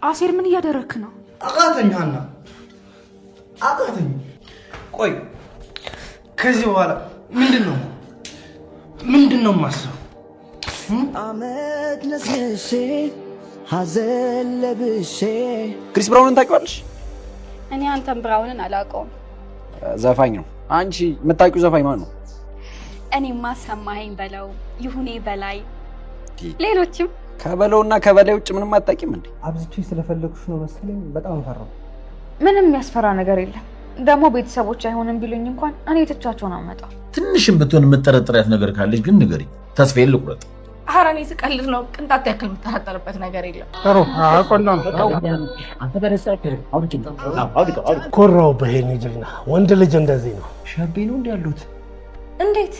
አሴር ምን እያደረክ ነው? አቃተኝ ሀና አቃተኝ። ቆይ ከዚህ በኋላ ምንድነው ማሰብ? አመት ነስነሼ ሐዘን ለብሼ። ክሪስ ብራውንን ታውቂዋለሽ? እኔ አንተን ብራውንን አላውቀውም። ዘፋኝ ነው። አንቺ የምታውቂው ዘፋኝ ማን ነው? እኔማ ሰማኸኝ በለው፣ ይሁኔ በላይ፣ ሌሎችም። ከበለውና ከበላይ ውጭ ምንም አታውቂም እንዴ? አብዝቼ ስለፈለኩሽ ነው መሰለኝ በጣም ፈራው። ምንም የሚያስፈራ ነገር የለም። ደግሞ ቤተሰቦች አይሆንም ቢሉኝ እንኳን እኔ ትቻቸውን አመጣው። ትንሽም ብትሆን የምጠረጥሪያት ነገር ካለች ግን ንገሪኝ፣ ተስፋዬን ልቁረጥ። ኧረ እኔ ስቀልድ ነው። ቅንጣት ያክል የምጠረጠርበት ነገር የለም። ጥሩ አቆንዳም ኮራው በሄኒ ጀግና ወንድ ልጅ እንደዚህ ነው። ሸቤ ነው እንዲ ያሉት። እንዴት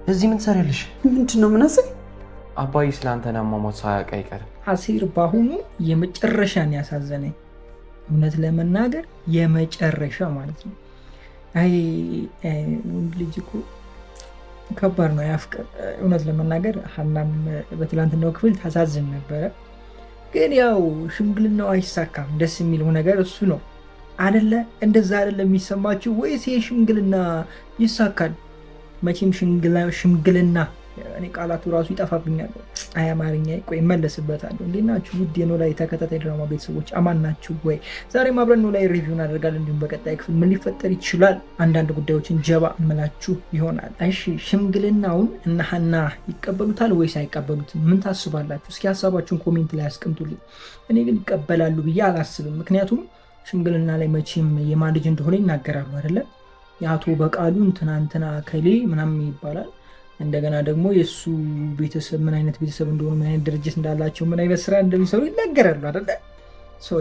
እዚህ ምን ትሰሪያለሽ? ምንድነው ምናስብ? አባይ ስላንተና ማሞት ሳያውቅ አይቀርም። አሲር ባሁኑ የመጨረሻን ያሳዘነኝ፣ እውነት ለመናገር የመጨረሻ ማለት ነው። አይ ወንድ ልጅ እኮ ከባድ ነው ያፍቅር። እውነት ለመናገር ሀናም በትላንትናው ክፍል ታሳዝን ነበረ፣ ግን ያው ሽምግልናው አይሳካም። ደስ የሚለው ነገር እሱ ነው አደለ? እንደዛ አደለ የሚሰማችሁ ወይስ የሽምግልና ይሳካል? መቼም ሽምግልና እኔ ቃላቱ ራሱ ይጠፋብኛል። አይ አማርኛ ቆይ እመለስበታለሁ። እንዴት ናችሁ ውድ የኖላዊ ተከታታይ ድራማ ቤተሰቦች፣ አማን ናችሁ ወይ? ዛሬም አብረን ኖላዊ ሪቪው እናደርጋለን። እንዲሁም በቀጣይ ክፍል ምን ሊፈጠር ይችላል አንዳንድ ጉዳዮችን ጀባ እምላችሁ ይሆናል። እሺ ሽምግልናውን እነ ሀና ይቀበሉታል ወይስ አይቀበሉትም? ምን ታስባላችሁ? እስኪ ሀሳባችሁን ኮሜንት ላይ አስቀምጡልኝ። እኔ ግን ይቀበላሉ ብዬ አላስብም። ምክንያቱም ሽምግልና ላይ መቼም የማን ልጅ እንደሆነ ይናገራሉ አይደለ? የአቶ በቃሉ እንትና ከሌ ምናምን ይባላል። እንደገና ደግሞ የእሱ ቤተሰብ ምን አይነት ቤተሰብ እንደሆኑ፣ ምን አይነት ድርጅት እንዳላቸው፣ ምን አይነት ስራ እንደሚሰሩ ይናገራሉ አይደለ?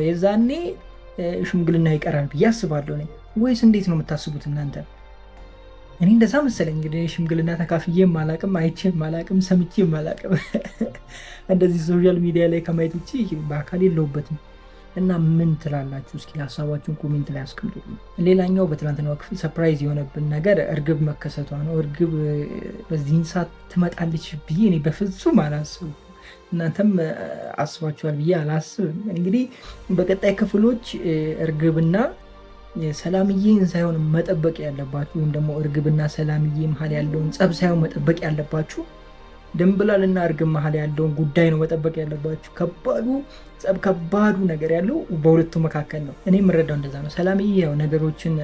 የዛኔ ሽምግልና ይቀራል ብዬ አስባለሁ እኔ። ወይስ እንዴት ነው የምታስቡት እናንተ? እኔ እንደዛ መሰለኝ። እንግዲህ ሽምግልና ተካፍዬም አላቅም፣ አይቼም አላቅም፣ ሰምቼም አላቅም። እንደዚህ ሶሻል ሚዲያ ላይ ከማየት ውጭ በአካል የለሁበትም። እና ምን ትላላችሁ? እስኪ ሀሳባችሁን ኮሜንት ላይ አስቀምጡ። ሌላኛው በትናንትናው ክፍል ሰርፕራይዝ የሆነብን ነገር እርግብ መከሰቷ ነው። እርግብ በዚህን ሰዓት ትመጣለች ብዬ እኔ በፍጹም አላስብም። እናንተም አስባችኋል ብዬ አላስብም። እንግዲህ በቀጣይ ክፍሎች እርግብና ሰላምዬን ሳይሆን መጠበቅ ያለባችሁ፣ ወይም ደግሞ እርግብና ሰላምዬ መሀል ያለውን ጸብ ሳይሆን መጠበቅ ያለባችሁ፣ ድንብላልና እርግብ መሀል ያለውን ጉዳይ ነው መጠበቅ ያለባችሁ። ከባዱ ጸብ፣ ከባዱ ነገር ያለው በሁለቱ መካከል ነው። እኔ የምረዳው እንደዛ ነው። ሰላምዬ ያው ነገሮችን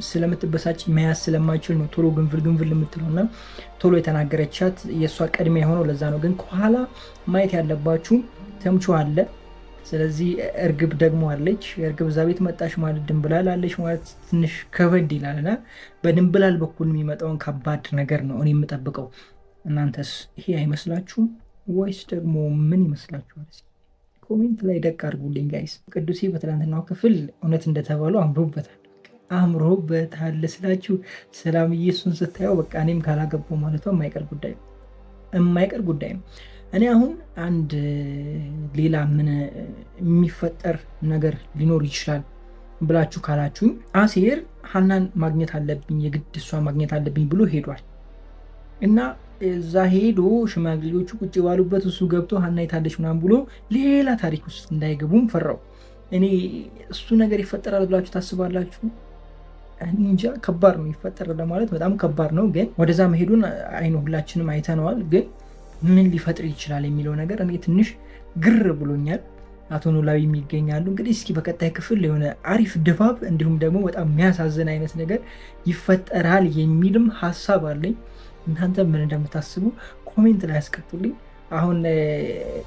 ስለምትበሳጭ መያዝ ስለማይችል ነው ቶሎ ግንፍል የምትለውና ቶሎ የተናገረቻት የእሷ ቀድሚያ የሆነው ለዛ ነው። ግን ከኋላ ማየት ያለባችሁ ተምቹ አለ። ስለዚህ እርግብ ደግሞ አለች። እርግብ እዛ ቤት መጣች ማለት ድንብላል አለች ማለት ትንሽ ከበድ ይላልና በድንብላል በኩል የሚመጣውን ከባድ ነገር ነው እኔ የምጠብቀው። እናንተስ ይሄ አይመስላችሁም ወይስ ደግሞ ምን ይመስላችኋል? ኮሜንት ላይ ደቅ አድርጉልኝ ጋይስ። ቅዱሴ በትላንትናው ክፍል እውነት እንደተባሉ አምሮበታል ስላችሁ ሰላምዬ እሱን ስታየው በቃ እኔም ካላገባው ማለቷ የማይቀር ጉዳይ ነው። እኔ አሁን አንድ ሌላ ምን የሚፈጠር ነገር ሊኖር ይችላል ብላችሁ ካላችሁኝ፣ አሴር ሀናን ማግኘት አለብኝ የግድ እሷ ማግኘት አለብኝ ብሎ ሄዷል እና እዛ ሄዶ ሽማግሌዎቹ ቁጭ ባሉበት እሱ ገብቶ ሀና የታለች ምናምን ብሎ ሌላ ታሪክ ውስጥ እንዳይገቡም ፈራው። እኔ እሱ ነገር ይፈጠራል ብላችሁ ታስባላችሁ? እንጃ ከባድ ነው። ይፈጠራል ለማለት በጣም ከባድ ነው። ግን ወደዛ መሄዱን አይኖ ሁላችንም አይተነዋል። ግን ምን ሊፈጥር ይችላል የሚለው ነገር እኔ ትንሽ ግር ብሎኛል። አቶ ኖላዊ ይገኛሉ። እንግዲህ እስኪ በቀጣይ ክፍል የሆነ አሪፍ ድባብ እንዲሁም ደግሞ በጣም የሚያሳዝን አይነት ነገር ይፈጠራል የሚልም ሀሳብ አለኝ። እናንተ ምን እንደምታስቡ ኮሜንት ላይ አስቀምጡልኝ። አሁን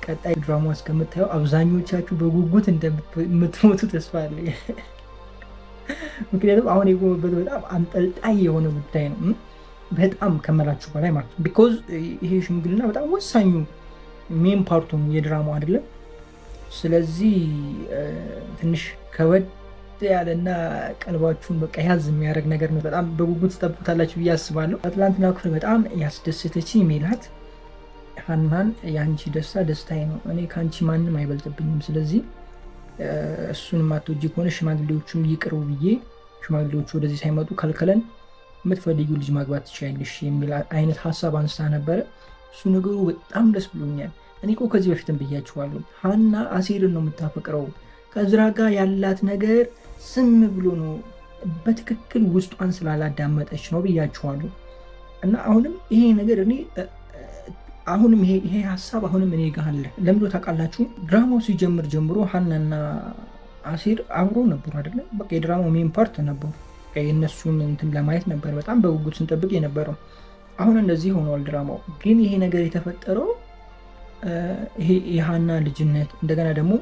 ቀጣይ ድራማ እስከምታየው አብዛኞቻችሁ በጉጉት እንደምትሞቱ ተስፋ አለኝ። ምክንያቱም አሁን የቆመበት በጣም አንጠልጣይ የሆነ ጉዳይ ነው፣ በጣም ከመላችሁ በላይ ማለት ነው። ቢኮዝ ይሄ ሽምግልና በጣም ወሳኙ ሜን ፓርቱ የድራማው አይደለም። ስለዚህ ትንሽ ከበድ ያለና ቀልባችሁን በቃ ያዝ የሚያደርግ ነገር ነው። በጣም በጉጉት ተጠብቁታላችሁ ብዬ አስባለሁ። አትላንትና ክፍል በጣም ያስደሰተችኝ ሜላት ሀናን የአንቺ ደስታ ደስታዬ ነው፣ እኔ ከአንቺ ማንም አይበልጥብኝም፣ ስለዚህ እሱን ማትወጂ ከሆነ ሽማግሌዎቹም ይቅሩ ብዬ ሽማግሌዎቹ ወደዚህ ሳይመጡ ከልከለን የምትፈልጊው ልጅ ማግባት ትችያለሽ የሚል አይነት ሀሳብ አንስታ ነበረ። እሱ ነገሩ በጣም ደስ ብሎኛል። እኔ እኮ ከዚህ በፊትም ብያችኋለሁ፣ ሀና አሴርን ነው የምታፈቅረው። ከእዝራ ጋር ያላት ነገር ዝም ብሎ ነው፣ በትክክል ውስጧን ስላላዳመጠች ነው ብያችኋለሁ። እና አሁንም ይሄ ነገር አሁንም ይሄ ሀሳብ አሁንም እኔ ጋር አለ። ለምዶ ታውቃላችሁ፣ ድራማው ሲጀምር ጀምሮ ሀናና አሴር አብሮ ነበሩ አይደለ? በቃ የድራማው ሜን ፓርት ነበሩ። የእነሱን እንትን ለማየት ነበር በጣም በጉጉት ስንጠብቅ የነበረው። አሁን እንደዚህ ሆኗል ድራማው። ግን ይሄ ነገር የተፈጠረው ይሄ የሀና ልጅነት እንደገና ደግሞ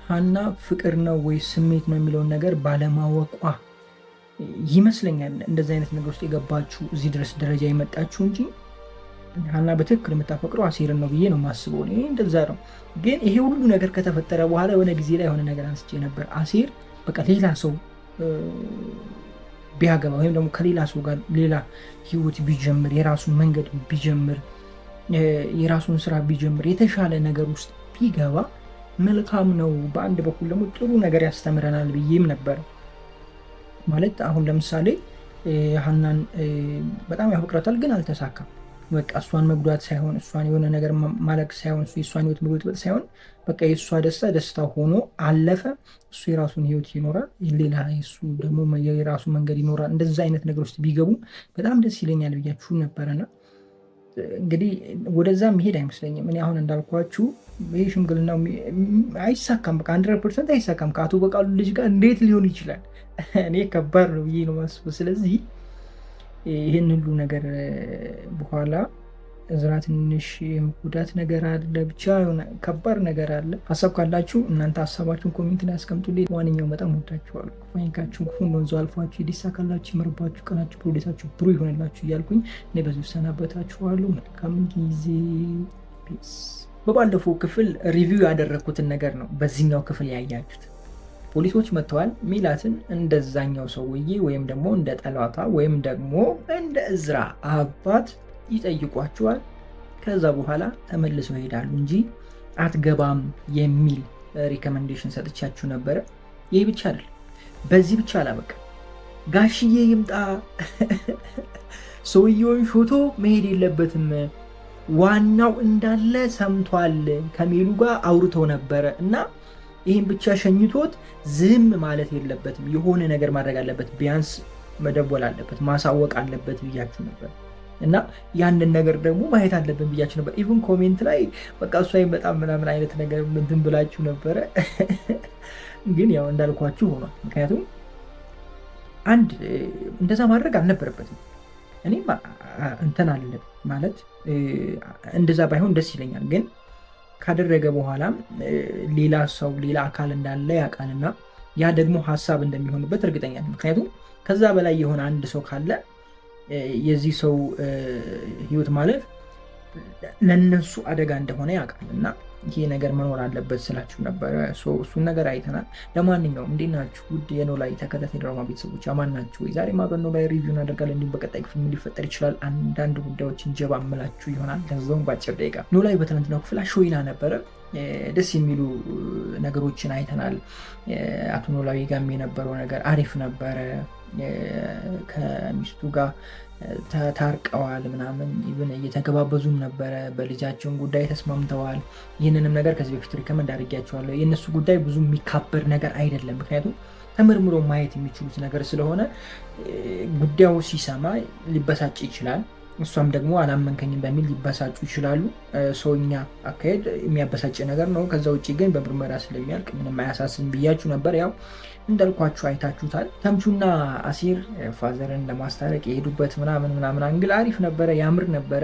ሀና ፍቅር ነው ወይ ስሜት ነው የሚለውን ነገር ባለማወቋ ይመስለኛል እንደዚህ አይነት ነገር ውስጥ የገባችሁ እዚህ ድረስ ደረጃ የመጣችሁ እንጂ ሀና በትክክል የምታፈቅረው አሴርን ነው ብዬ ነው የማስበው። ይሄ እንደዛ ነው። ግን ይሄ ሁሉ ነገር ከተፈጠረ በኋላ የሆነ ጊዜ ላይ የሆነ ነገር አንስቼ ነበር። አሴር በቃ ሌላ ሰው ቢያገባ ወይም ደግሞ ከሌላ ሰው ጋር ሌላ ህይወት ቢጀምር፣ የራሱን መንገድ ቢጀምር፣ የራሱን ስራ ቢጀምር፣ የተሻለ ነገር ውስጥ ቢገባ መልካም ነው። በአንድ በኩል ደግሞ ጥሩ ነገር ያስተምረናል ብዬም ነበር። ማለት አሁን ለምሳሌ ሀናን በጣም ያፈቅራታል፣ ግን አልተሳካም። በቃ እሷን መጉዳት ሳይሆን እሷን የሆነ ነገር ማለቅ ሳይሆን የእሷን ህይወት መጉዳት ሳይሆን በቃ የእሷ ደስታ ደስታ ሆኖ አለፈ። እሱ የራሱን ህይወት ይኖራል፣ ሌላ እሱ ደግሞ የራሱ መንገድ ይኖራል። እንደዛ አይነት ነገር ውስጥ ቢገቡ በጣም ደስ ይለኛል ብያችሁ ነበረና እንግዲህ ወደዛ መሄድ አይመስለኝም። እኔ አሁን እንዳልኳችሁ ይህ ሽምግልናው አይሳካም፣ በቃ 100% አይሳካም። ከአቶ በቃሉ ልጅ ጋር እንዴት ሊሆን ይችላል? እኔ ከባድ ነው ብዬ ነው ማስበው። ስለዚህ ይህን ሁሉ ነገር በኋላ እዝራ ትንሽ የመጎዳት ነገር አለ፣ ብቻ ከባድ ነገር አለ። ሀሳብ ካላችሁ እናንተ ሀሳባችሁን ኮሜንት ላይ አስቀምጡልኝ። ዋንኛው በጣም ወዳችኋለሁ። ዋኝካችሁን ክፉን ወንዞ አልፏችሁ የዲሳካላችሁ ይመርባችሁ፣ ቀናችሁ ፕሮዴታችሁ ብሩ ይሆንላችሁ እያልኩኝ እኔ በዚሁ ሰናበታችኋለሁ። መልካም ጊዜ። ፒስ። በባለፈው ክፍል ሪቪው ያደረግኩትን ነገር ነው በዚህኛው ክፍል ያያችሁት። ፖሊሶች መጥተዋል። ሜላትን እንደዛኛው ሰውዬ ወይም ደግሞ እንደ ጠላቷ ወይም ደግሞ እንደ እዝራ አባት ይጠይቋቸዋል። ከዛ በኋላ ተመልሰው ይሄዳሉ እንጂ አትገባም የሚል ሪኮመንዴሽን ሰጥቻችሁ ነበረ። ይህ ብቻ አይደል፣ በዚህ ብቻ አላበቃ። ጋሽዬ ይምጣ፣ ሰውየውን ሾቶ መሄድ የለበትም፣ ዋናው እንዳለ ሰምቷል፣ ከሜሉ ጋር አውርተው ነበረ እና ይህን ብቻ ሸኝቶት ዝም ማለት የለበትም፣ የሆነ ነገር ማድረግ አለበት፣ ቢያንስ መደወል አለበት፣ ማሳወቅ አለበት ብያችሁ ነበር እና ያንን ነገር ደግሞ ማየት አለብን ብያችሁ ነበር። ኢቭን ኮሜንት ላይ በቃ እሷ በጣም ምናምን አይነት ነገር ምንትን ብላችሁ ነበረ። ግን ያው እንዳልኳችሁ ሆኗል። ምክንያቱም አንድ እንደዛ ማድረግ አልነበረበትም። እኔም እንትን አለ ማለት እንደዛ ባይሆን ደስ ይለኛል። ግን ካደረገ በኋላም ሌላ ሰው ሌላ አካል እንዳለ ያውቃልና ያ ደግሞ ሀሳብ እንደሚሆንበት እርግጠኛ ነኝ። ምክንያቱም ከዛ በላይ የሆነ አንድ ሰው ካለ የዚህ ሰው ህይወት ማለት ለነሱ አደጋ እንደሆነ ያውቃል እና ይሄ ነገር መኖር አለበት ስላችሁ ነበረ። እሱን ነገር አይተናል። ለማንኛውም እንዴት ናችሁ ውድ የኖላዊ ተከታታይ ድራማ ቤተሰቦች፣ አማን ናችሁ? ዛሬ በኖላዊ ሪቪው እናደርጋለን። እንዲሁም በቀጣይ ክፍል ምን ሊፈጠር ይችላል አንዳንድ ጉዳዮችን ጀባ አምላችሁ ይሆናል። ገንዘቡን በአጭር ደቂቃ ኖላዊ በትናንትናው ክፍል አሾይና ነበረ። ደስ የሚሉ ነገሮችን አይተናል። አቶ ኖላዊ ጋር የነበረው ነገር አሪፍ ነበረ። ከሚስቱ ጋር ታርቀዋል ምናምን ኢቭን እየተገባበዙም ነበረ። በልጃቸውን ጉዳይ ተስማምተዋል። ይህንንም ነገር ከዚህ በፊት ሪከመንድ አድርጌያቸዋለሁ። የእነሱ ጉዳይ ብዙ የሚካበር ነገር አይደለም። ምክንያቱም ተመርምሮ ማየት የሚችሉት ነገር ስለሆነ ጉዳዩ ሲሰማ ሊበሳጭ ይችላል። እሷም ደግሞ አላመንከኝም በሚል ሊበሳጩ ይችላሉ። ሰውኛ አካሄድ የሚያበሳጭ ነገር ነው። ከዛ ውጭ ግን በምርመራ ስለሚያልቅ ምንም አያሳስብም ብያችሁ ነበር። ያው እንዳልኳችሁ አይታችሁታል። ተምቹና አሲር ፋዘርን ለማስታረቅ የሄዱበት ምናምን አንግል አሪፍ ነበረ፣ ያምር ነበረ።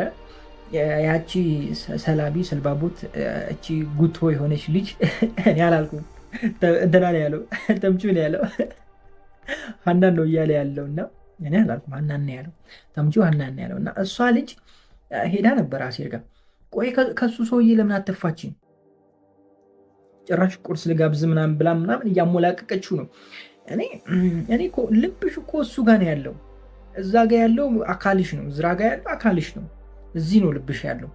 ያቺ ሰላቢ ሰልባቦት እቺ ጉቶ የሆነች ልጅ እኔ አላልኩም፣ እንትና ነው ያለው፣ ተምቹ ነው ያለው፣ ሀናን ነው እያለ ያለው እና እኔ አላልኩም፣ ሀናን ነው ያለው፣ ተምቹ ሀናን ነው ያለው እና እሷ ልጅ ሄዳ ነበር አሲር ጋር። ቆይ ከሱ ሰውዬ ለምን አትፋችም? ጭራሽ ቁርስ ልጋብዝ ምናምን ብላ ምናምን እያሞላቀቀችው ነው። እኔ እኮ ልብሽ እኮ እሱ ጋር ነው ያለው፣ እዛ ጋር ያለው አካልሽ ነው፣ እዝራ ጋር ያለው አካልሽ ነው፣ እዚህ ነው ልብሽ ያለው።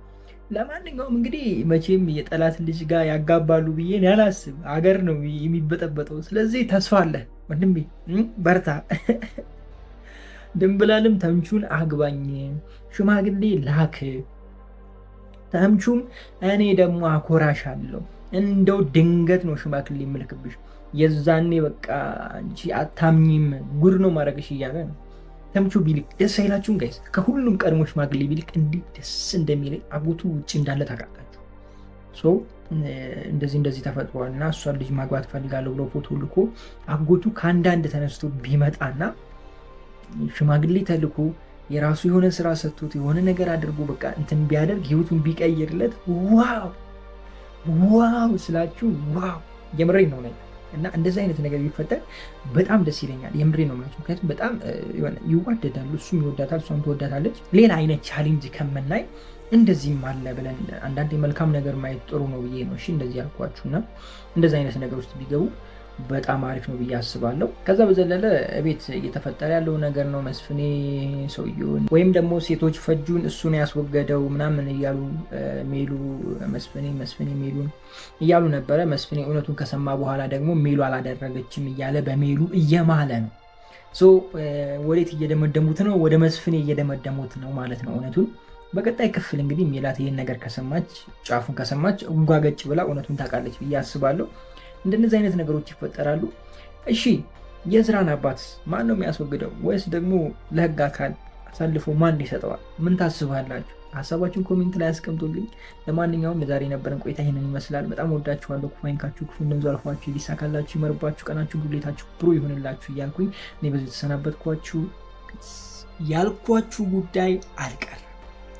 ለማንኛውም እንግዲህ መቼም የጠላት ልጅ ጋር ያጋባሉ ብዬ ያላስብ፣ አገር ነው የሚበጠበጠው። ስለዚህ ተስፋ አለ ወንድሜ፣ በርታ። ድንብላልም ተምቹን አግባኝ ሽማግሌ ላክ ተምቹም እኔ ደግሞ አኮራሻለሁ እንደው ድንገት ነው ሽማግሌ የምልክብሽ የዛኔ በቃ አንቺ አታምኝም ጉድ ነው ማድረግሽ እያለ ነው። ተምቹ ቢልክ ደስ አይላችሁም ጋይስ? ከሁሉም ቀድሞ ሽማግሌ ቢልክ እንዴት ደስ እንደሚለኝ። አጎቱ ውጭ እንዳለ ታውቃላችሁ። እንደዚህ ተፈጥሯል እና እሷን ልጅ ማግባት ፈልጋለሁ ብሎ ፎቶ ልኮ አጎቱ ከአንዳንድ ተነስቶ ቢመጣና ሽማግሌ ተልኮ የራሱ የሆነ ስራ ሰጥቶት የሆነ ነገር አድርጎ በቃ እንትን ቢያደርግ ህይወቱን ቢቀይርለት ዋው ስላችሁ ዋው የምሬን ነው ላይ እና እንደዚህ አይነት ነገር ቢፈጠር በጣም ደስ ይለኛል። የምሬን ነው ማለት ምክንያቱም በጣም ይዋደዳሉ፣ እሱም ይወዳታል፣ እሷም ትወዳታለች። ሌላ አይነት ቻሌንጅ ከምናይ እንደዚህም አለ ብለን አንዳንድ የመልካም ነገር ማየት ጥሩ ነው ብዬ ነው እንደዚህ ያልኳችሁና እንደዚህ አይነት ነገር ውስጥ ቢገቡ በጣም አሪፍ ነው ብዬ አስባለሁ። ከዛ በዘለለ ቤት እየተፈጠረ ያለው ነገር ነው መስፍኔ ሰውየውን ወይም ደግሞ ሴቶች ፈጁን እሱን ያስወገደው ምናምን እያሉ ሜሉ መስፍኔ ሜሉን እያሉ ነበረ። መስፍኔ እውነቱን ከሰማ በኋላ ደግሞ ሜሉ አላደረገችም እያለ በሜሉ እየማለ ነው። ወዴት እየደመደሙት ነው? ወደ መስፍኔ እየደመደሙት ነው ማለት ነው እውነቱን። በቀጣይ ክፍል እንግዲህ ሜላት ይህን ነገር ከሰማች ጫፉን ከሰማች እንጓገጭ ብላ እውነቱን ታውቃለች ብዬ አስባለሁ። እንደነዚህ አይነት ነገሮች ይፈጠራሉ። እሺ የእዝራን አባት ማን ነው የሚያስወግደው? ወይስ ደግሞ ለህግ አካል አሳልፎ ማን ይሰጠዋል? ምን ታስባላችሁ? ሀሳባችሁን ኮሜንት ላይ አስቀምጡልኝ። ለማንኛውም ለዛሬ የነበረን ቆይታ ይህንን ይመስላል። በጣም ወዳችኋለሁ። ክፉ አይንካችሁ፣ ክፉ እንደንዙ አልፏችሁ፣ ሊሳካላችሁ፣ ይመርባችሁ፣ ቀናችሁ ጉሌታችሁ ብሩ ይሆንላችሁ እያልኩኝ እኔ በዚህ የተሰናበትኳችሁ ያልኳችሁ ጉዳይ አልቀር።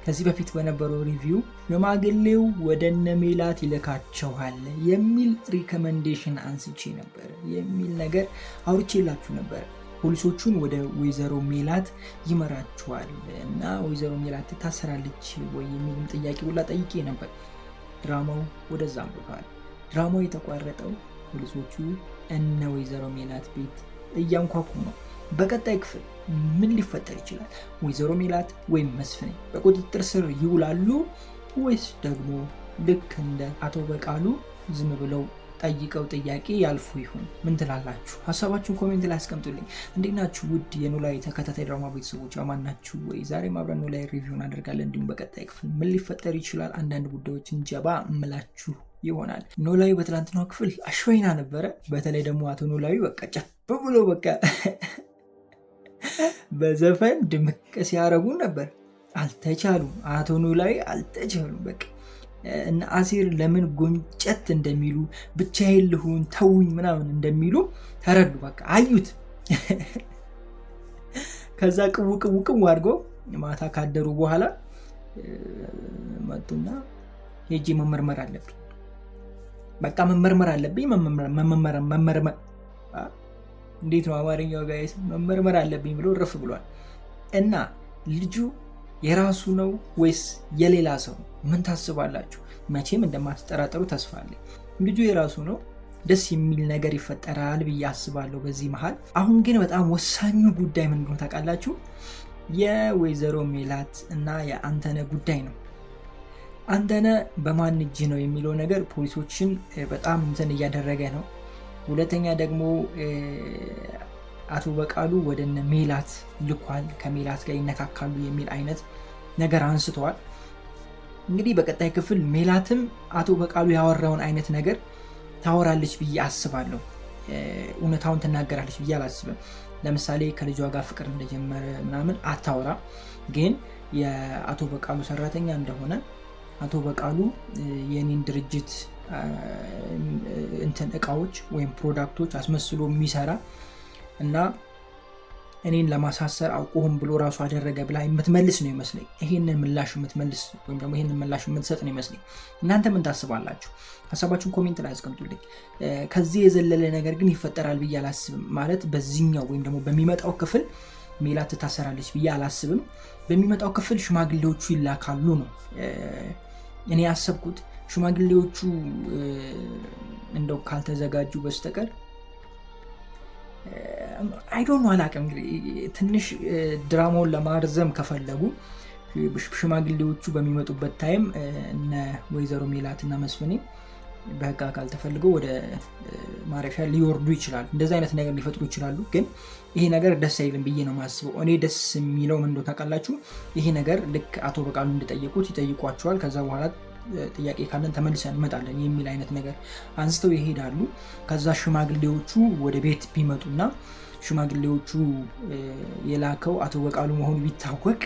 ከዚህ በፊት በነበረው ሪቪው ሽማግሌው ወደ እነ ሜላት ይልካቸዋል የሚል ሪኮመንዴሽን አንስቼ ነበር የሚል ነገር አውርቼላችሁ ነበር። ፖሊሶቹን ወደ ወይዘሮ ሜላት ይመራቸዋል እና ወይዘሮ ሜላት ታሰራለች ወይ የሚልም ጥያቄ ሁላ ጠይቄ ነበር። ድራማው ወደዛ አምርቷል። ድራማው የተቋረጠው ፖሊሶቹ እነ ወይዘሮ ሜላት ቤት እያንኳኩ ነው። በቀጣይ ክፍል ምን ሊፈጠር ይችላል? ወይዘሮ ሜላት ወይም መስፍኔ በቁጥጥር ስር ይውላሉ ወይስ ደግሞ ልክ እንደ አቶ በቃሉ ዝም ብለው ጠይቀው ጥያቄ ያልፉ ይሆን? ምን ትላላችሁ? ሀሳባችሁን ኮሜንት ላይ አስቀምጡልኝ። እንዴት ናችሁ ውድ የኖላዊ ተከታታይ ድራማ ቤተሰቦች? አማን ናችሁ ወይ? ዛሬም አብረን ኖላዊ ሪቪው እናደርጋለን። እንዲሁም በቀጣይ ክፍል ምን ሊፈጠር ይችላል አንዳንድ ጉዳዮችን ጀባ እምላችሁ ይሆናል። ኖላዊ በትላንትናው ክፍል አሽወይና ነበረ። በተለይ ደግሞ አቶ ኖላዊ በቃ ጨፍ ብሎ በቃ በዘፈን ድምቅ ሲያረጉ ነበር። አልተቻሉም። አቶ ኖላዊ አልተቻሉም። በቃ እና አሴር ለምን ጎንጨት እንደሚሉ ብቻዬን ልሁን ተውኝ ምናምን እንደሚሉ ተረዱ። በቃ አዩት። ከዛ ቅው አድርገው ማታ ካደሩ በኋላ መጡና ሄጄ መመርመር አለብኝ፣ በቃ መመርመር አለብኝ መመርመር እንዴት ነው አማርኛው ጋይስ? መመርመር አለብኝ ብሎ ረፍ ብሏል። እና ልጁ የራሱ ነው ወይስ የሌላ ሰው? ምን ታስባላችሁ? መቼም እንደማትጠራጠሩ ተስፋ አለኝ። ልጁ የራሱ ነው። ደስ የሚል ነገር ይፈጠራል ብዬ አስባለሁ በዚህ መሃል። አሁን ግን በጣም ወሳኙ ጉዳይ ምን እንደሆነ ታውቃላችሁ? የወይዘሮ ሜላት እና የአንተነ ጉዳይ ነው። አንተነ በማን እጅ ነው የሚለው ነገር ፖሊሶችን በጣም እንትን እያደረገ ነው። ሁለተኛ ደግሞ አቶ በቃሉ ወደ እነ ሜላት ልኳል፣ ከሜላት ጋር ይነካካሉ የሚል አይነት ነገር አንስተዋል። እንግዲህ በቀጣይ ክፍል ሜላትም አቶ በቃሉ ያወራውን አይነት ነገር ታወራለች ብዬ አስባለሁ። እውነታውን ትናገራለች ብዬ አላስብም። ለምሳሌ ከልጇ ጋር ፍቅር እንደጀመረ ምናምን አታወራ፣ ግን የአቶ በቃሉ ሰራተኛ እንደሆነ አቶ በቃሉ የኔን ድርጅት እንትን እቃዎች ወይም ፕሮዳክቶች አስመስሎ የሚሰራ እና እኔን ለማሳሰር አውቆም ብሎ ራሱ አደረገ ብላ የምትመልስ ነው ይመስለኝ። ይሄንን ምላሽ የምትመልስ ወይም ደግሞ ይሄንን ምላሽ የምትሰጥ ነው ይመስለኝ። እናንተ ምን ታስባላችሁ? ሀሳባችሁን ኮሜንት ላይ አስቀምጡልኝ። ከዚህ የዘለለ ነገር ግን ይፈጠራል ብዬ አላስብም። ማለት በዚህኛው ወይም ደግሞ በሚመጣው ክፍል ሜላት ትታሰራለች ብዬ አላስብም። በሚመጣው ክፍል ሽማግሌዎቹ ይላካሉ ነው እኔ ያሰብኩት። ሽማግሌዎቹ እንደው ካልተዘጋጁ በስተቀር አይዶን አላውቅም። ትንሽ ድራማውን ለማርዘም ከፈለጉ ሽማግሌዎቹ በሚመጡበት ታይም እነ ወይዘሮ ሜላት እና መስፍኔ በህግ አካል ተፈልገው ወደ ማረፊያ ሊወርዱ ይችላሉ። እንደዚህ አይነት ነገር ሊፈጥሩ ይችላሉ። ግን ይሄ ነገር ደስ አይልም ብዬ ነው የማስበው። እኔ ደስ የሚለው ምን እንደሆነ ታውቃላችሁ? ይሄ ነገር ልክ አቶ በቃሉ እንደጠየቁት ይጠይቋቸዋል። ከዛ በኋላ ጥያቄ ካለን ተመልሰን እንመጣለን የሚል አይነት ነገር አንስተው ይሄዳሉ። ከዛ ሽማግሌዎቹ ወደ ቤት ቢመጡና ሽማግሌዎቹ የላከው አቶ በቃሉ መሆኑ ቢታወቅ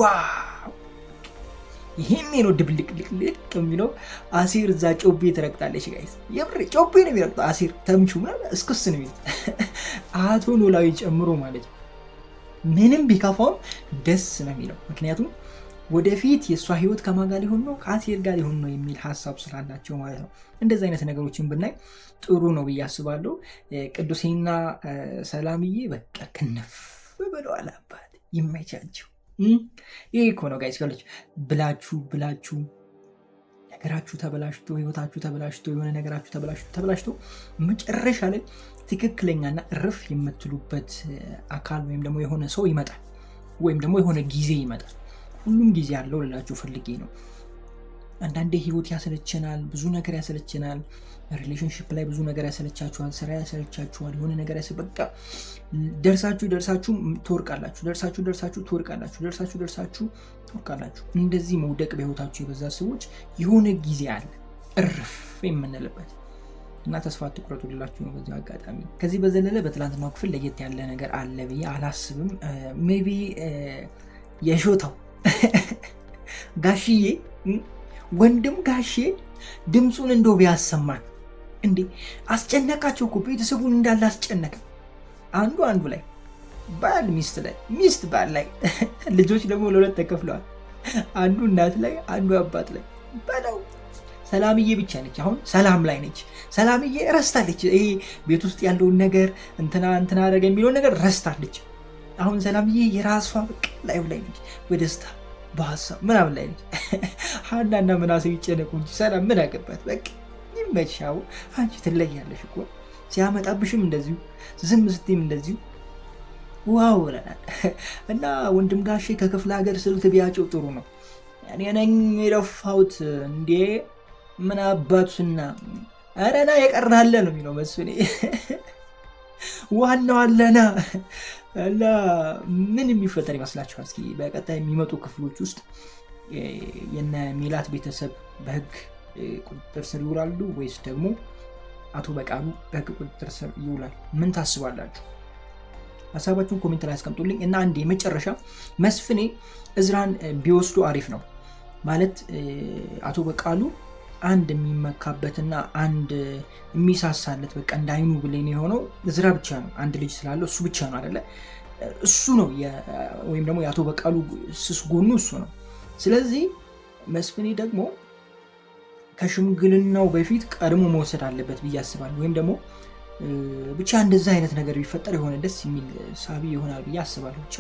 ዋው ይሄን ነው ድብልቅልቅልቅ የሚለው። አሲር እዛ ጮቤ ትረግጣለች ጋይስ። የምር ጮቤ ነው የሚረግጠው አሲር ተምቹ እስኩስ ነው የሚል አቶ ኖላዊ ጨምሮ ማለት ነው። ምንም ቢከፋውም ደስ ነው የሚለው። ምክንያቱም ወደፊት የእሷ ህይወት ከማን ጋር ሊሆን ነው? ከአሲር ጋር ሊሆን ነው የሚል ሀሳብ ስላላቸው ማለት ነው። እንደዚህ አይነት ነገሮችን ብናይ ጥሩ ነው ብዬ አስባለሁ። ቅዱሴና ሰላምዬ በቃ ክንፍ ብለዋል። አባት ይመቻቸው። ይሄ እኮ ነው ጋይስ ካለች ብላችሁ ነገራችሁ ተበላሽቶ ህይወታችሁ ተበላሽቶ የሆነ ነገራችሁ ተበላሽቶ መጨረሻ ላይ ትክክለኛና እርፍ የምትሉበት አካል ወይም ደግሞ የሆነ ሰው ይመጣል፣ ወይም ደግሞ የሆነ ጊዜ ይመጣል። ሁሉም ጊዜ ያለው ልላችሁ ፈልጌ ነው። አንዳንዴ ህይወት ያሰለቸናል፣ ብዙ ነገር ያሰለቸናል። ሪሌሽንሽፕ ላይ ብዙ ነገር ያሰለቻችኋል፣ ስራ ያሰለቻችኋል፣ የሆነ ነገር በቃ ደርሳችሁ ትወርቃላችሁ፣ ደርሳችሁ ትወርቃላችሁ። እንደዚህ መውደቅ በህይወታችሁ የበዛ ሰዎች የሆነ ጊዜ አለ እርፍ የምንልበት እና ተስፋ አትቁረጡ ልላችሁ ነው በዚህ አጋጣሚ። ከዚህ በዘለለ በትላንትናው ክፍል ለየት ያለ ነገር አለ ብዬ አላስብም። ሜቢ የሾታው ጋሽዬ ወንድም ጋሼ ድምፁን እንደው ቢያሰማን እንዴ! አስጨነቃቸው እኮ ቤተሰቡን እንዳለ አስጨነቀ። አንዱ ላይ ባል ሚስት ላይ፣ ሚስት ባል ላይ፣ ልጆች ደግሞ ለሁለት ተከፍለዋል። አንዱ እናት ላይ፣ አንዱ አባት ላይ በለው። ሰላምዬ ብቻ ነች አሁን ሰላም ላይ ነች። ሰላምዬ ረስታለች። ይሄ ቤት ውስጥ ያለውን ነገር እንትና አደረገ የሚለውን ነገር ረስታለች። አሁን ሰላምዬ የራሷ በቃ ላይ ነች፣ በደስታ በሀሳብ ምናምን ላይ ነች። ሀናና ምናሴ ይጨነቁ እንጂ ሰላም ምን አገባት? በቃ ይመቻው። አንቺ ትለያለሽ እኮ ሲያመጣብሽም እንደዚሁ ዝም ስትይም እንደዚሁ ዋው ብለናል። እና ወንድም ጋሼ ከክፍለ ሀገር ስልክ ቢያጨው ጥሩ ነው። እኔ ነኝ የለፋሁት እንዴ ምን አባቱና አረና የቀራለ ነው የሚለው መስኔ ዋናው አለና እና ምን የሚፈጠር ይመስላችኋል? እስኪ በቀጣይ የሚመጡ ክፍሎች ውስጥ የነ ሜላት ቤተሰብ በህግ ቁጥጥር ስር ይውላሉ ወይስ ደግሞ አቶ በቃሉ በህግ ቁጥጥር ስር ይውላል? ምን ታስባላችሁ? ሀሳባችሁን ኮሜንት ላይ አስቀምጡልኝ። እና አንዴ መጨረሻ መስፍኔ እዝራን ቢወስዱ አሪፍ ነው ማለት አቶ በቃሉ አንድ የሚመካበትና አንድ የሚሳሳለት በቃ እንዳይኑ ብሌን የሆነው እዝራ ብቻ ነው። አንድ ልጅ ስላለው እሱ ብቻ ነው አይደለ? እሱ ነው ወይም ደግሞ የአቶ በቃሉ ስስ ጎኑ እሱ ነው። ስለዚህ መስፍኔ ደግሞ ከሽምግልናው በፊት ቀድሞ መውሰድ አለበት ብዬ አስባለሁ። ወይም ደግሞ ብቻ እንደዛ አይነት ነገር ቢፈጠር የሆነ ደስ የሚል ሳቢ ይሆናል ብዬ አስባለሁ። ብቻ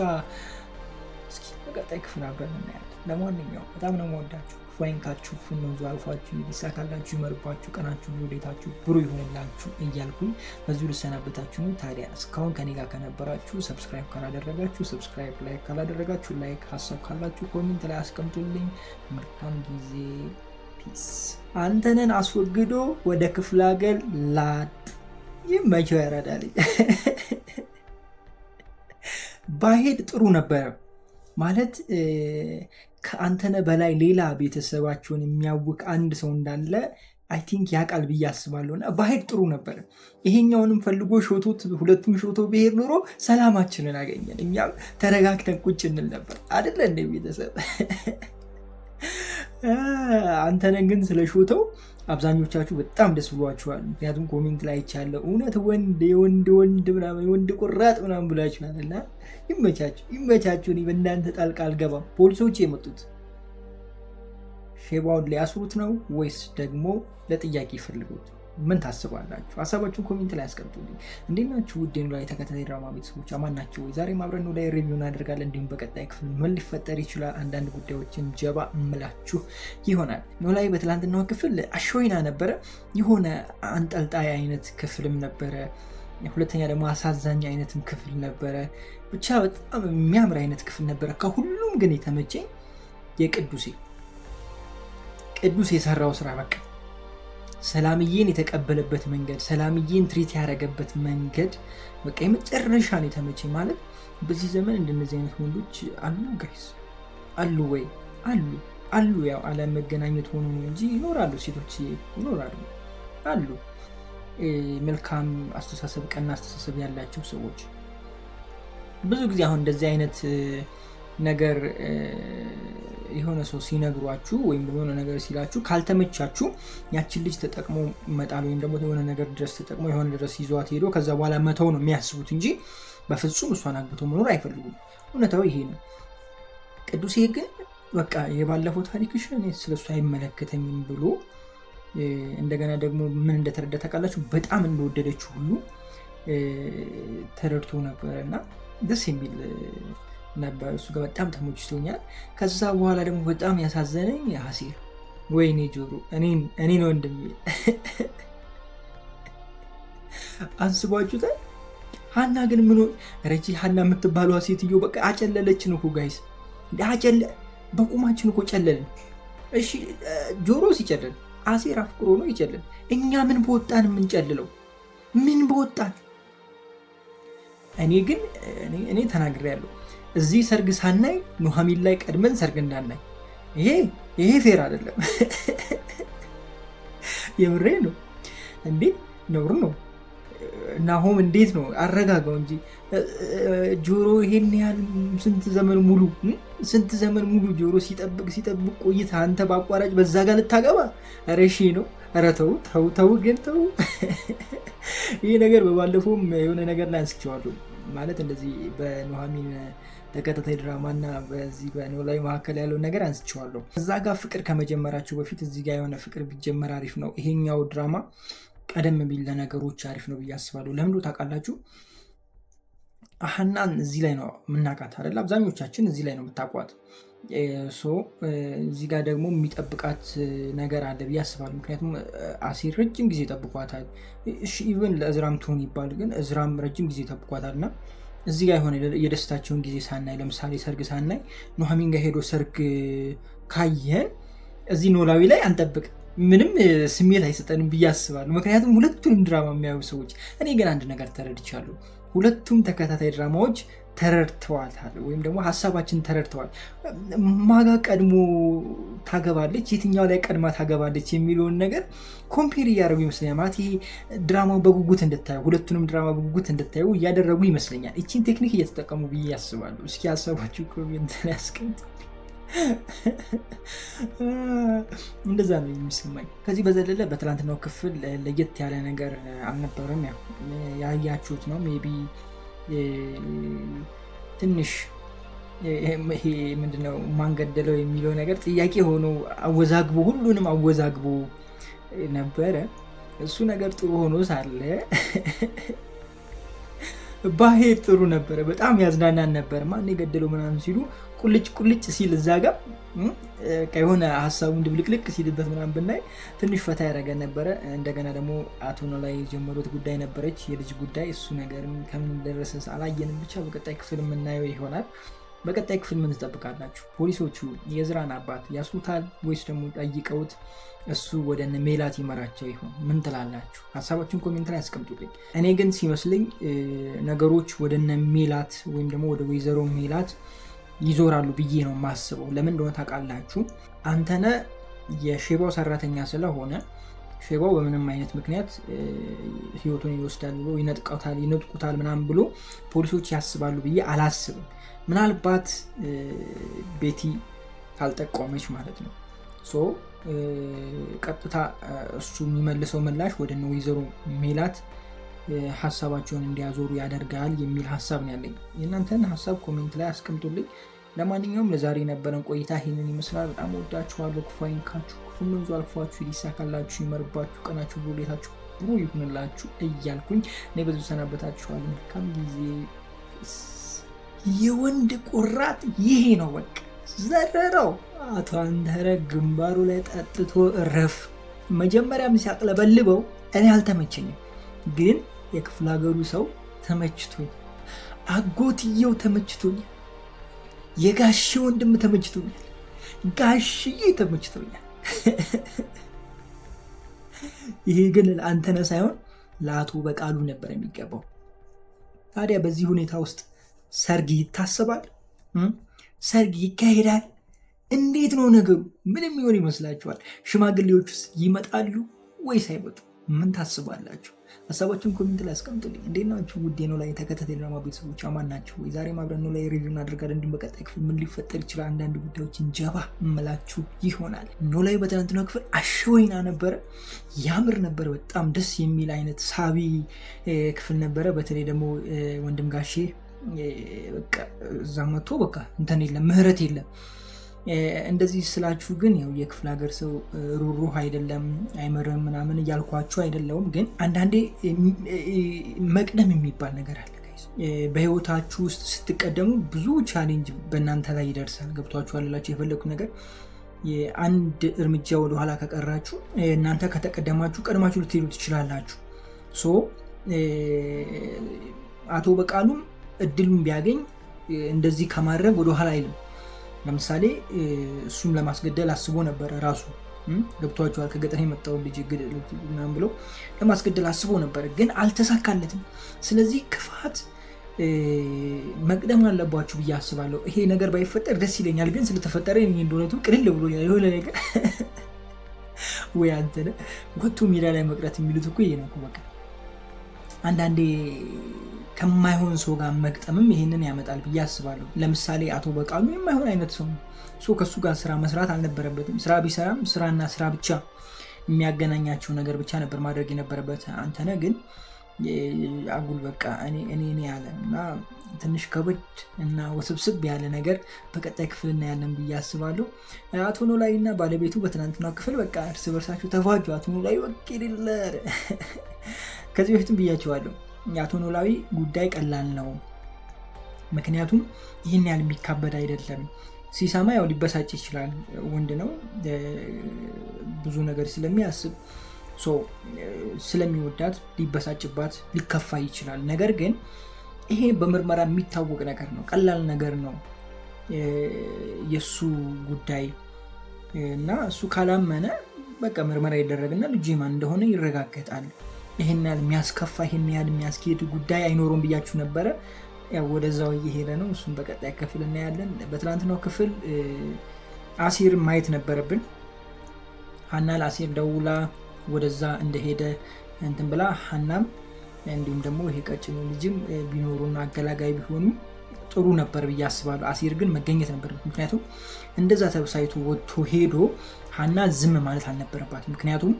እስኪ በቀጣይ ክፍል አብረን እናያለን። ለማንኛውም በጣም ነው የምወዳችሁ። ፋይንካችሁ ፍንዙ አልፏችሁ ይሳካላችሁ፣ ይመርባችሁ፣ ቀናችሁ ወዴታችሁ ብሩ ይሆንላችሁ እያልኩኝ በዚሁ ልሰናበታችሁ ነው። ታዲያ እስካሁን ከኔ ጋር ከነበራችሁ ሰብስክራይብ ካላደረጋችሁ ሰብስክራይብ፣ ላይክ ካላደረጋችሁ ላይክ፣ ሀሳብ ካላችሁ ኮሜንት ላይ አስቀምጡልኝ። መልካም ጊዜ። ፒስ። አንተነን አስወግዶ ወደ ክፍለ ሀገር ላጥ ይመቸው ያራዳል። ባሄድ ጥሩ ነበረ ማለት ከአንተነ በላይ ሌላ ቤተሰባቸውን የሚያውቅ አንድ ሰው እንዳለ አይ ቲንክ ያውቃል ብዬ አስባለሁ። እና ባሄድ ጥሩ ነበር። ይሄኛውንም ፈልጎ ሾቶት ሁለቱም ሾቶ ብሄድ ኖሮ ሰላማችንን አገኘን፣ እኛም ተረጋግተን ቁጭ እንል ነበር አይደለ እንደ ቤተሰብ። አንተነን ግን ስለ ሾተው አብዛኞቻችሁ በጣም ደስ ብሏችኋል። ምክንያቱም ኮሜንት ላይ ይቻለው እውነት ወንድ ምናምን ወንድ ቁራጥ ምናምን ብላችኋል። እና ይመቻችሁ። እኔ በእናንተ ጣልቃ አልገባም። ፖሊሶች የመጡት ሼባውን ሊያስሩት ነው ወይስ ደግሞ ለጥያቄ ይፈልጉት? ምን ታስባላችሁ? ሀሳባችሁን ኮሜንት ላይ አስቀምጡልኝ። እንዴት ናችሁ? ውድ ኖላዊ ተከታታይ ድራማ ቤተሰቦች አማን ናቸው ወይ? ዛሬ አብረን ኖላዊ ሪቪው እናደርጋለን። እንዲሁም በቀጣይ ክፍል ምን ሊፈጠር ይችላል አንዳንድ ጉዳዮችን ጀባ እምላችሁ ይሆናል። ኖላዊ በትላንትናው ክፍል አሾይና ነበረ፣ የሆነ አንጠልጣይ አይነት ክፍልም ነበረ፣ ሁለተኛ ደግሞ አሳዛኝ አይነትም ክፍል ነበረ። ብቻ በጣም የሚያምር አይነት ክፍል ነበረ። ከሁሉም ግን የተመቸኝ የቅዱስ የሰራው ስራ በቃ ሰላምዬን የተቀበለበት መንገድ፣ ሰላምዬን ትሪት ያደረገበት መንገድ በቃ የመጨረሻ ነው የተመቸኝ። ማለት በዚህ ዘመን እንደነዚህ አይነት ወንዶች አሉ ጋይስ? አሉ ወይ? አሉ። ያው አለመገናኘት ሆኖ ነው እንጂ ይኖራሉ፣ ሴቶች ይኖራሉ፣ አሉ መልካም አስተሳሰብ፣ ቀና አስተሳሰብ ያላቸው ሰዎች። ብዙ ጊዜ አሁን እንደዚህ አይነት ነገር የሆነ ሰው ሲነግሯችሁ ወይም የሆነ ነገር ሲላችሁ ካልተመቻችሁ ያችን ልጅ ተጠቅሞ መጣል ወይም ደግሞ የሆነ ነገር ድረስ ተጠቅሞ የሆነ ድረስ ይዟት ሄዶ ከዛ በኋላ መተው ነው የሚያስቡት እንጂ በፍጹም እሷን አግብቶ መኖር አይፈልጉም። እውነታው ይሄ ነው። ቅዱሴ ግን በቃ የባለፈው ታሪክሽ እኔ ስለሱ አይመለከተኝም ብሎ እንደገና ደግሞ ምን እንደተረዳ ታውቃላችሁ? በጣም እንደወደደችው ሁሉ ተረድቶ ነበር እና ደስ የሚል ነበር። እሱ ጋር በጣም ተሞችቶኛል። ከዛ በኋላ ደግሞ በጣም ያሳዘነኝ አሲር፣ ወይኔ ጆሮ እኔን ወንድሜ አንስቧችሁታል። ሀና ግን ምን ረጂ ሀና የምትባለዋ ሴትዮ በቃ አጨለለችን እኮ ጋይስ፣ በቁማችን እኮ ጨለልን። እሺ ጆሮ ሲጨልል አሲር አፍቅሮ ነው ይጨልል። እኛ ምን በወጣን የምንጨልለው? ምን በወጣን? እኔ ተናግሬያለሁ። እዚህ ሰርግ ሳናይ ኑሐሚን ላይ ቀድመን ሰርግ እንዳናይ፣ ይሄ ፌር አይደለም። የምሬ ነው እንዴ፣ ነውር ነው። ናሆም እንዴት ነው? አረጋጋው እንጂ ጆሮ ይሄን ያህል ስንት ዘመን ሙሉ ጆሮ ሲጠብቅ ቆይታ አንተ በአቋራጭ በዛ ጋር ልታገባ? ኧረ እሺ ነው። ኧረ ተው ግን ተው። ይሄ ነገር በባለፈውም የሆነ ነገር ላይ አንስቼዋለሁ። ማለት እንደዚህ በኑሐሚን ተከታታይ ድራማና በዚህ በኖላዊ መካከል ያለውን ነገር አንስቼዋለሁ። እዛ ጋር ፍቅር ከመጀመራችሁ በፊት እዚህ ጋር የሆነ ፍቅር ቢጀመር አሪፍ ነው። ይሄኛው ድራማ ቀደም ቢል ለነገሮች አሪፍ ነው ብዬ አስባለሁ። ለምንድን ነው ታውቃላችሁ? ሀናን እዚህ ላይ ነው የምናውቃት አይደል? አብዛኞቻችን እዚህ ላይ ነው የምታውቋት። እዚህ ጋር ደግሞ የሚጠብቃት ነገር አለ ብዬ አስባለሁ። ምክንያቱም አሲር ረጅም ጊዜ ጠብቋታል። ኢቨን ለእዝራም ትሆን ይባል፣ ግን እዝራም ረጅም ጊዜ ጠብቋታል እና እዚህ ጋር የሆነ የደስታቸውን ጊዜ ሳናይ፣ ለምሳሌ ሰርግ ሳናይ ኑሐሚን ጋር ሄዶ ሰርግ ካየን እዚህ ኖላዊ ላይ አንጠብቅ፣ ምንም ስሜት አይሰጠንም ብዬ አስባለሁ። ምክንያቱም ሁለቱንም ድራማ የሚያዩ ሰዎች፣ እኔ ግን አንድ ነገር ተረድቻለሁ። ሁለቱም ተከታታይ ድራማዎች ተረድተዋል ወይም ደግሞ ሀሳባችን ተረድተዋል። ማጋ ቀድሞ ታገባለች፣ የትኛው ላይ ቀድማ ታገባለች የሚለውን ነገር ኮምፔር እያደረጉ ይመስለኛል። ማለት ይሄ ድራማው በጉጉት እንድታዩ፣ ሁለቱንም ድራማ በጉጉት እንድታዩ እያደረጉ ይመስለኛል። እቺን ቴክኒክ እየተጠቀሙ ብዬ ያስባሉ። እስኪ ሀሳባችሁ ኮሜንት ላይ አስቀምጡ። እንደዛ ነው የሚሰማኝ። ከዚህ በዘለለ በትላንትናው ክፍል ለየት ያለ ነገር አልነበረም። ያያችሁት ነው ሜይ ቢ ትንሽ ይሄ ምንድነው ማንገደለው የሚለው ነገር ጥያቄ ሆኖ አወዛግቦ ሁሉንም አወዛግቦ ነበረ። እሱ ነገር ጥሩ ሆኖ ሳለ ባሄድ ጥሩ ነበረ። በጣም ያዝናናን ነበር። ማን የገደለው ምናምን ሲሉ ቁልጭ ሲል እዛ ጋር የሆነ ሀሳቡን ድብልቅልቅ ሲልበት ምናምን ብናይ ትንሽ ፈታ ያደረገን ነበረ። እንደገና ደግሞ አቶ ኖላዊ የጀመሩት ጉዳይ ነበረች፣ የልጅ ጉዳይ። እሱ ነገርም ከምን ደረሰ አላየንም። ብቻ በቀጣይ ክፍል የምናየው ይሆናል። በቀጣይ ክፍል ምን ትጠብቃላችሁ? ፖሊሶቹ የእዝራን አባት ያስሩታል ወይስ ደግሞ ጠይቀውት እሱ ወደ እነ ሜላት ይመራቸው ይሆን? ምን ትላላችሁ? ሀሳባችሁን ኮሜንት ላይ አስቀምጡልኝ። እኔ ግን ሲመስለኝ ነገሮች ወደ እነ ሜላት ወይም ደግሞ ወደ ወይዘሮ ሜላት ይዞራሉ ብዬ ነው የማስበው። ለምን እንደሆነ ታውቃላችሁ? አንተነህ የሼባው ሰራተኛ ስለሆነ ሼባው በምንም አይነት ምክንያት ህይወቱን ይወስዳል ብሎ ይነጥቁታል ምናምን ብሎ ፖሊሶች ያስባሉ ብዬ አላስብም። ምናልባት ቤቲ ካልጠቆመች ማለት ነው። ቀጥታ እሱ የሚመልሰው ምላሽ ወደ እነ ወይዘሮ ሜላት ሀሳባቸውን እንዲያዞሩ ያደርጋል የሚል ሀሳብ ነው ያለኝ። የእናንተን ሀሳብ ኮሜንት ላይ አስቀምጡልኝ። ለማንኛውም ለዛሬ የነበረን ቆይታ ይህንን ይመስላል። በጣም ወዳችኋለሁ። ክፉ አይንካችሁ፣ ክፉ መንዙ አልፏችሁ፣ ሊሳካላችሁ፣ ይመርባችሁ፣ ቀናችሁ ብሩ፣ ሌታችሁ ብሩ ይሁንላችሁ እያልኩኝ እኔ በዙ ሰናበታችኋለሁ። መልካም ጊዜ። የወንድ ቁራጥ ይሄ ነው በቃ ዘረረው። አቶ አንተነህ ግንባሩ ላይ ጠጥቶ እረፍ። መጀመሪያም ሲያቅለበልበው እኔ አልተመቸኝም፣ ግን የክፍለ ሀገሩ ሰው ተመችቶኝ፣ አጎትየው ተመችቶኛል፣ የጋሽ ወንድም ተመችቶኛል፣ ጋሽዬ ተመችቶኛል። ይሄ ግን ለአንተነህ ሳይሆን ለአቶ በቃሉ ነበር የሚገባው። ታዲያ በዚህ ሁኔታ ውስጥ ሰርግ ይታሰባል? ሰርግ ይካሄዳል? እንዴት ነው ነገሩ? ምንም ይሆን ይመስላችኋል? ሽማግሌዎቹስ ይመጣሉ ወይስ አይመጡም? ምን ታስባላችሁ? ሀሳባችሁን ኮሜንት ላይ አስቀምጡልኝ። እንዴት ናችሁ? ውድ ኖላዊ ተከታታይ ድራማ ቤተሰቦች አማን ናችሁ ወይ? ዛሬ አብረን ኖላዊ ሪቪው እናደርጋለን። እንዲሁም በቀጣይ ክፍል ምን ሊፈጠር ይችላል አንዳንድ ጉዳዮችን ጀባ እምላችሁ ይሆናል። ኖላዊ በትናንትናው ክፍል አሸወይና ነበረ። ያምር ነበረ። በጣም ደስ የሚል አይነት ሳቢ ክፍል ነበረ። በተለይ ደግሞ ወንድም ጋሼ በቃ እዛ መጥቶ በቃ እንትን የለም ምህረት የለም። እንደዚህ ስላችሁ ግን ያው የክፍለ ሀገር ሰው ሩሩህ አይደለም አይመርም ምናምን እያልኳችሁ አይደለውም። ግን አንዳንዴ መቅደም የሚባል ነገር አለ። በህይወታችሁ ውስጥ ስትቀደሙ ብዙ ቻሌንጅ በእናንተ ላይ ይደርሳል። ገብቷችኋል እላችሁ የፈለኩት ነገር አንድ እርምጃ ወደኋላ ከቀራችሁ እናንተ ከተቀደማችሁ ቀድማችሁ ልትሄዱ ትችላላችሁ። ሶ አቶ በቃሉም እድሉን ቢያገኝ እንደዚህ ከማድረግ ወደኋላ አይልም። ለምሳሌ እሱም ለማስገደል አስቦ ነበር ራሱ ገብቷቸዋል። ከገጠር የመጣው ልጅ ምናምን ብሎ ለማስገደል አስቦ ነበር፣ ግን አልተሳካለትም። ስለዚህ ክፋት መቅደም አለባችሁ ብዬ አስባለሁ። ይሄ ነገር ባይፈጠር ደስ ይለኛል፣ ግን ስለተፈጠረ እንደሆነቱ ቅልል ብሎ የሆነ ነገር ወይ አንተነህ ወጥቶ ሜዳ ላይ መቅረት የሚሉት እኮ ይሄ ነው። በቃ አንዳንዴ ከማይሆን ሰው ጋር መግጠምም ይሄንን ያመጣል ብዬ አስባለሁ። ለምሳሌ አቶ በቃሉ የማይሆን አይነት ሰው ነው። ከሱ ጋር ስራ መስራት አልነበረበትም። ስራ ቢሰራም ስራና ስራ ብቻ የሚያገናኛቸው ነገር ብቻ ነበር ማድረግ የነበረበት። አንተነህ ግን አጉል በቃ እኔ ያለ እና ትንሽ ከበድ እና ወስብስብ ያለ ነገር በቀጣይ ክፍል እናያለን ብዬ አስባለሁ። አቶ ኖላዊ እና ባለቤቱ በትናንትናው ክፍል በቃ እርስ በርሳቸው ተፋጁ። አቶ ኖላዊ ወኪል ከዚህ በፊትም ብያቸዋለሁ። የአቶ ኖላዊ ጉዳይ ቀላል ነው፣ ምክንያቱም ይህን ያህል የሚካበድ አይደለም። ሲሰማ ያው ሊበሳጭ ይችላል፣ ወንድ ነው፣ ብዙ ነገር ስለሚያስብ ስለሚወዳት ሊበሳጭባት ሊከፋ ይችላል። ነገር ግን ይሄ በምርመራ የሚታወቅ ነገር ነው፣ ቀላል ነገር ነው የእሱ ጉዳይ እና እሱ ካላመነ በቃ ምርመራ ይደረግና ልጁ ማን እንደሆነ ይረጋገጣል። ይሄን ያህል የሚያስከፋ ይሄን ያህል የሚያስኬድ ጉዳይ አይኖረውም ብያችሁ ነበረ። ያው ወደዛው እየሄደ ነው። እሱም በቀጣይ ክፍል እናያለን። በትናንትናው ክፍል አሲር ማየት ነበረብን። ሀና ለአሲር ደውላ ወደዛ እንደሄደ እንትን ብላ ሀናም እንዲሁም ደግሞ ይሄ ቀጭኑ ልጅም ቢኖሩና አገላጋይ ቢሆኑ ጥሩ ነበር ብዬ አስባለሁ። አሲር ግን መገኘት ነበር። ምክንያቱም እንደዛ ተብሳይቶ ወጥቶ ሄዶ ሀና ዝም ማለት አልነበረባት። ምክንያቱም